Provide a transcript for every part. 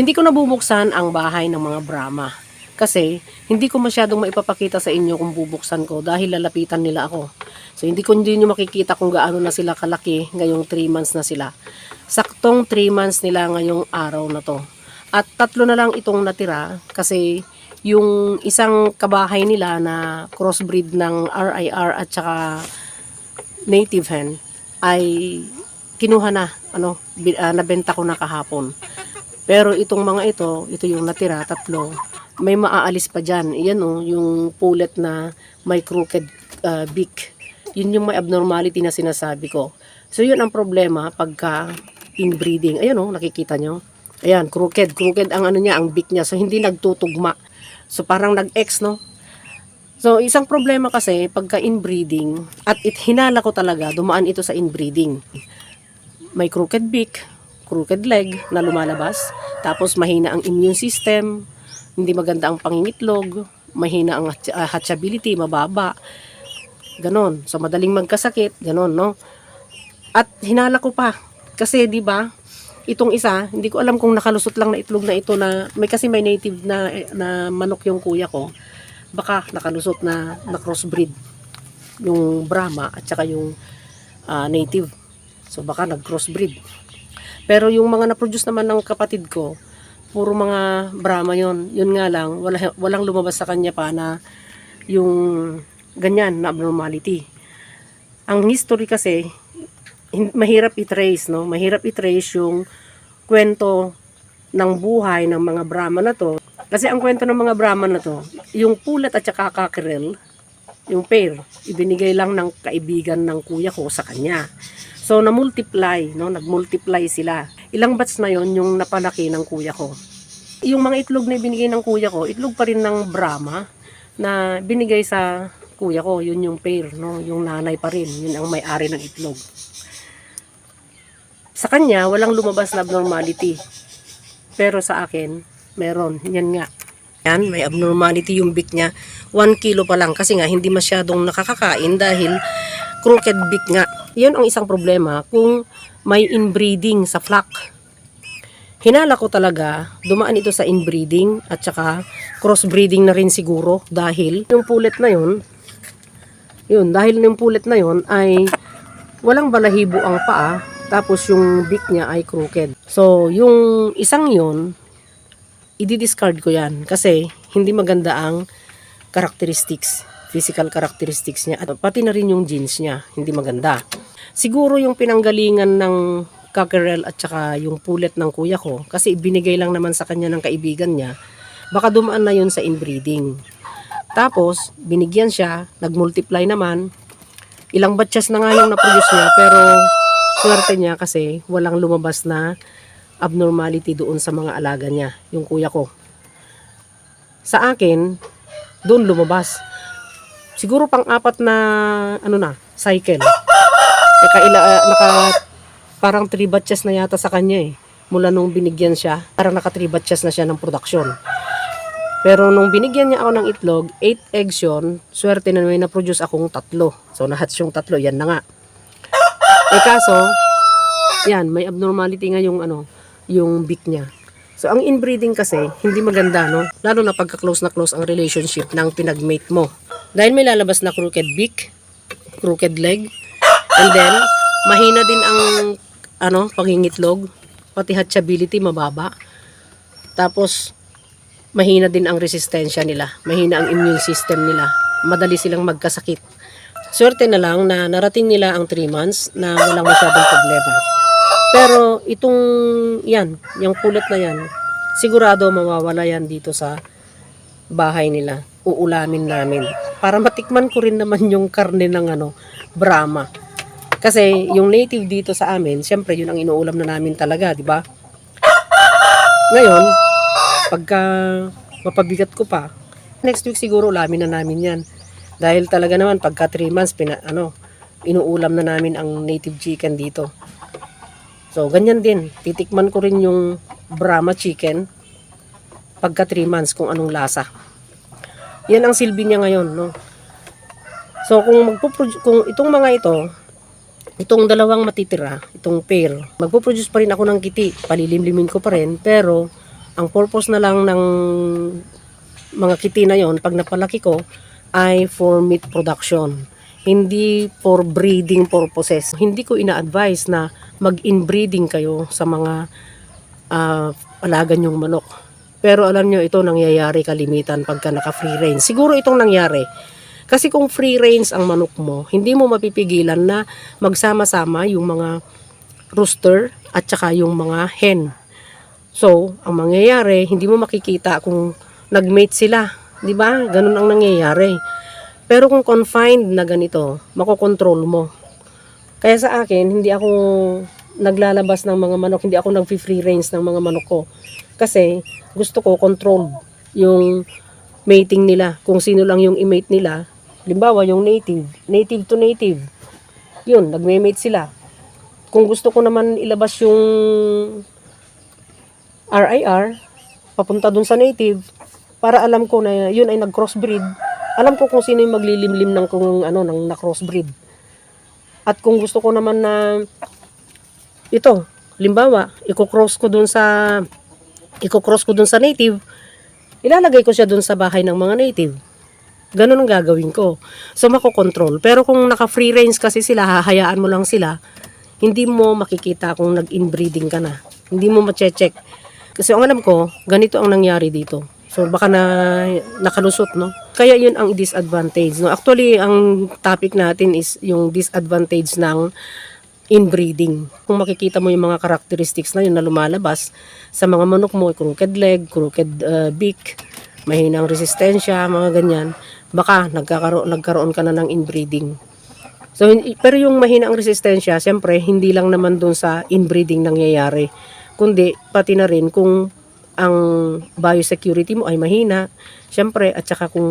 Hindi ko nabubuksan ang bahay ng mga Brahma. Kasi hindi ko masyadong maipapakita sa inyo kung bubuksan ko dahil lalapitan nila ako. So hindi nyo makikita kung gaano na sila kalaki ngayong 3 months na sila. Saktong 3 months nila ngayong araw na to. At 3 na lang itong natira kasi yung isang kabahay nila na crossbreed ng RIR at saka native hen ay kinuha na, nabenta ko na kahapon. Pero itong mga ito yung natira, 3, may maaalis pa dyan. Yan yung pullet na may crooked beak. Yun yung may abnormality na sinasabi ko. So yun ang problema pagka inbreeding. Ayan nakikita nyo. Ayan, crooked ang ang beak niya. So hindi nagtutugma. So parang nag-X, no? So isang problema kasi pagka inbreeding, at hinala ko talaga, dumaan ito sa inbreeding. May crooked beak, crooked leg na lumalabas, tapos mahina ang immune system, hindi maganda ang pangingitlog, mahina ang hatchability, mababa, ganon. So madaling magkasakit, ganon, no? At hinala ko pa, kasi di ba itong isa, hindi ko alam kung nakalusot lang na itlog na ito na, kasi may native na manok yung kuya ko, baka nakalusot na crossbreed yung Brahma at saka yung native. So baka nag-crossbreed. Pero yung mga na-produce naman ng kapatid ko, puro mga Brahma yon. Yun nga lang, walang lumabas sa kanya pa na yung ganyan na abnormality. Ang history kasi, mahirap i-trace, no? Mahirap i-trace yung kwento ng buhay ng mga Brahma na to. Kasi ang kwento ng mga Brahma na to, yung pullet at saka cockerel, yung pair, ibinigay lang ng kaibigan ng kuya ko sa kanya. So, na-multiply, no? Nag-multiply sila. Ilang batch na yon yung napalaki ng kuya ko. Yung mga itlog na binigay ng kuya ko, itlog pa rin ng Brahma na binigay sa kuya ko. Yun yung pair, no? Yung nanay pa rin. Yun ang may-ari ng itlog. Sa kanya, walang lumabas na abnormality. Pero sa akin, meron. Yan nga. Yan, may abnormality yung beak niya. 1 kilo pa lang. Kasi nga, hindi masyadong nakakakain dahil crooked beak nga. Yan ang isang problema kung may inbreeding sa flock. Hinala ko talaga, dumaan ito sa inbreeding at saka crossbreeding na rin siguro dahil yung pullet na dahil yung pullet na yun ay walang balahibo ang paa, tapos yung beak niya ay crooked. So, yung isang yun, i-discard ko yan kasi hindi maganda ang characteristics, physical characteristics niya at pati na rin yung genes niya, hindi maganda. Siguro yung pinanggalingan ng cockerel at saka yung pullet ng kuya ko, kasi ibinigay lang naman sa kanya ng kaibigan niya, baka dumaan na yun sa inbreeding. Tapos, binigyan siya, nag-multiply naman, ilang batches na nga yung na-produce niya, pero swerte niya kasi walang lumabas na abnormality doon sa mga alaga niya, yung kuya ko. Sa akin, doon lumabas. Siguro pang-4 na, cycle. Parang 3 batches na yata sa kanya mula nung binigyan siya, parang naka 3 batches na siya ng production. Pero nung binigyan niya ako ng itlog, 8 eggs yun, swerte na may na-produce akong 3. So na-hatch yung 3, yan na nga. Kaso, yan, may abnormality nga yung beak niya. So ang inbreeding kasi, hindi maganda, no? Lalo na pagka-close na close ang relationship ng pinag-mate mo. Dahil may lalabas na crooked beak, crooked leg, and then, mahina din ang pangingitlog, pati hatchability mababa. Tapos mahina din ang resistensya nila, mahina ang immune system nila, madali silang magkasakit. Swerte na lang na narating nila ang 3 months na walang masyadong problema. Pero itong yung pullet na yan, sigurado mawawala yan dito sa bahay nila. Uulamin namin para matikman ko rin naman yung karne ng Brahma. Kasi yung native dito sa amin, syempre yun ang inuulam na namin talaga, di ba? Ngayon, pagka mapabigat ko pa, next week siguro ulamin na namin yan. Dahil talaga naman pagka 3 months inuulam na namin ang native chicken dito. So ganyan din, titikman ko rin yung Brahma chicken pagka 3 months kung anong lasa. Yan ang silbi niya ngayon, no? So kung itong mga itong dalawang matitira, itong pair, magpo-produce pa rin ako ng kiti, palilimlimin ko pa rin, pero Ang purpose na lang ng mga kiti na yon pag napalaki ko ay for meat production. Hindi for breeding purposes. Hindi ko ina-advise na mag-inbreeding kayo sa mga alaga nyong manok. Pero alam nyo, ito nangyayari kalimitan pagka naka-free range. Siguro itong nangyari. Kasi kung free range ang manok mo, hindi mo mapipigilan na magsama-sama yung mga rooster at saka yung mga hen. So, ang mangyayari, hindi mo makikita kung nag-mate sila. 'Di ba? Ganun ang nangyayari. Pero kung confined na ganito, makokontrol mo. Kaya sa akin, hindi ako naglalabas ng mga manok, hindi ako nag-free range ng mga manok ko. Kasi gusto ko control yung mating nila. Kung sino lang yung i-mate nila, halimbawa yung native to native, yun, nagme-mate sila. Kung gusto ko naman ilabas yung RIR, papunta dun sa native, para alam ko na yun ay nag-crossbreed, alam ko kung sino yung maglilimlim ng kung ano ng na-crossbreed. At kung gusto ko naman na ito, halimbawa, i-cross ko dun sa native, ilalagay ko siya dun sa bahay ng mga native. Ganun ang gagawin ko. So, makokontrol. Pero kung naka-free range kasi sila, hahayaan mo lang sila, hindi mo makikita kung nag-inbreeding ka na. Hindi mo ma-check. Kasi ang alam ko, ganito ang nangyari dito. So, baka nakalusot, no? Kaya yun ang disadvantage, no? Actually, ang topic natin is yung disadvantage ng inbreeding. Kung makikita mo yung mga characteristics na yun na lumalabas sa mga manok mo, crooked leg, crooked beak, mahinang resistensya, mga ganyan, baka nagkaroon ka na ng inbreeding. So, pero yung mahinang resistensya, siyempre, hindi lang naman dun sa inbreeding nangyayari, kundi pati na rin kung ang biosecurity mo ay mahina, siyempre, at saka kung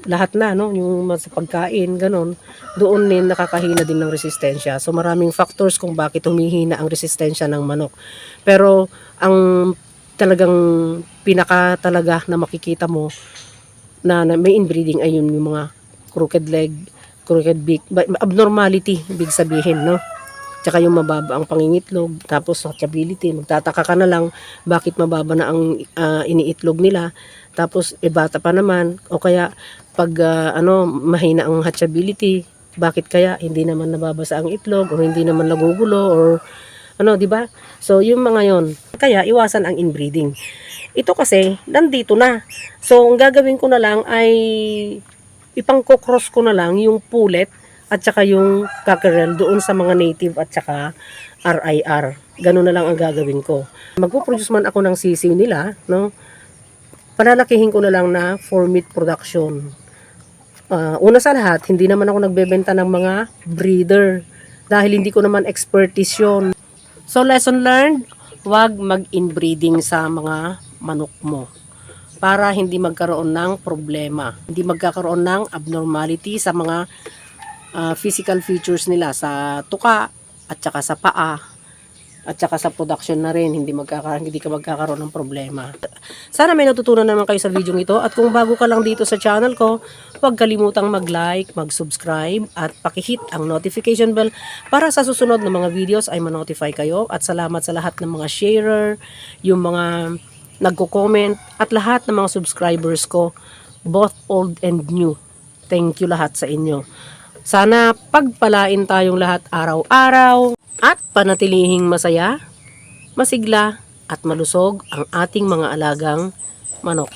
lahat na, no, yung sa pagkain, ganon, doon din nakakahina din ng resistensya. So, maraming factors kung bakit humihina ang resistensya ng manok. Pero, ang talagang pinaka talaga na makikita mo na may inbreeding ay yung mga crooked leg, crooked beak, abnormality, ibig sabihin, no? Tsaka yung mababa ang pangingitlog, tapos hatchability, magtataka ka na lang bakit mababa na ang iniitlog nila, tapos bata pa naman, o kaya pag mahina ang hatchability, bakit kaya hindi naman nababasa ang itlog, o hindi naman nagugulo, or di ba? So yung mga yon, kaya iwasan ang inbreeding. Ito kasi nandito na. So ang gagawin ko na lang ay ipang-cross ko na lang yung pullet at saka yung cockerel doon sa mga native at saka RIR. Ganun na lang ang gagawin ko. Magpo-produce man ako ng sisiw nila, no? Palalakihin ko na lang na for meat production. Una sa lahat, hindi naman ako nagbebenta ng mga breeder dahil hindi ko naman expertise yun. So lesson learned, huwag mag-inbreeding sa mga manok mo para hindi magkaroon ng problema. Hindi magkakaroon ng abnormality sa mga physical features nila sa tuka at saka sa paa at saka sa production na rin, hindi ka magkakaroon ng problema. Sana may natutunan naman kayo sa video ito, at kung bago ka lang dito sa channel ko, huwag kalimutang mag-like, mag-subscribe at pakihit ang notification bell para sa susunod na mga videos ay ma-notify kayo. At salamat sa lahat ng mga sharer, yung mga nagko-comment at lahat ng mga subscribers ko, both old and new. Thank you lahat sa inyo. Sana pagpalain tayong lahat araw-araw at panatilihing masaya, masigla at malusog ang ating mga alagang manok.